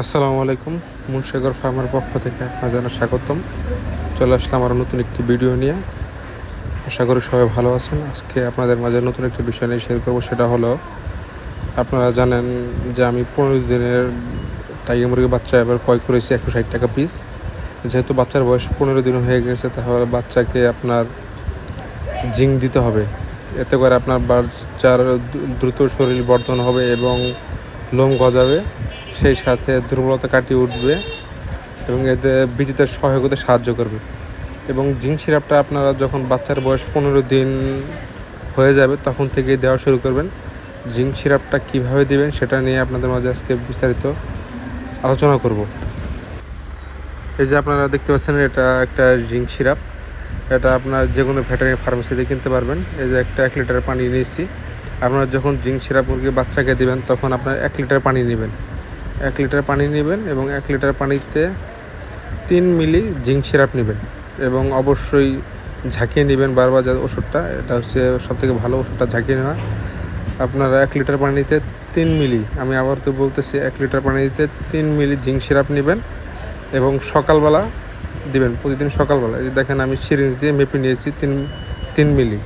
আসসালামু আলাইকুম। মুন্সিগড় ফার্মের পক্ষ থেকে আপনার জানা স্বাগতম। চলে আসলাম আরও নতুন একটি ভিডিও নিয়ে। আশা করি সবাই ভালো আছেন। আজকে আপনাদের মাঝে নতুন একটি বিষয় নিয়ে শেয়ার করবো, সেটা হলো আপনারা জানেন যে আমি 15 দিনের টাইগার মুরগির বাচ্চা এবার ক্রয় করেছি 160 টাকা পিস। যেহেতু বাচ্চার বয়স 15 দিন হয়ে গেছে, তাহলে বাচ্চাকে আপনার জিঙ্ক দিতে হবে। এতে করে আপনার বাচ্চার দ্রুত শরীর বর্ধন হবে এবং লোম গজাবে, সেই সাথে দুর্বলতা কাটিয়ে উঠবে এবং এতে বৃদ্ধিতে সহায়ক সাহায্য করবে। এবং জিঙ্ক সিরাপটা আপনারা যখন বাচ্চার বয়স 15 দিন হয়ে যাবে তখন থেকেই দেওয়া শুরু করবেন। জিঙ্ক সিরাপটা কীভাবে দেবেন সেটা নিয়ে আপনাদের মাঝে আজকে বিস্তারিত আলোচনা করব। এই যে আপনারা দেখতে পাচ্ছেন, এটা একটা জিঙ্ক সিরাপ। এটা আপনার যে কোনো ভেটেরিনারি ফার্মেসিতে কিনতে পারবেন। এই যে একটা 1 লিটার পানি নিয়েছি। আপনারা যখন জিঙ্ক সিরাপ মুরগি বাচ্চাকে দেবেন তখন আপনার 1 লিটার পানি নেবেন। 1 লিটার পানি নেবেন এবং 1 লিটার পানিতে 3 মিলি জিঙ্ক সিরাপ নেবেন এবং অবশ্যই ঝাঁকিয়ে নেবেন বারবার, যাতে ওষুধটা, এটা হচ্ছে সবথেকে ভালো ওষুধটা ঝাঁকিয়ে নেওয়া। আপনারা 1 লিটার পানিতে 3 মিলি, আমি আবার তো বলতেছি, 1 লিটার পানিতে 3 মিলি জিঙ্ক সিরাপ নেবেন এবং সকালবেলা দিবেন, প্রতিদিন সকালবেলা। এই দেখেন আমি সিরিঞ্জ দিয়ে মেপে নিয়েছি 3 মিলি।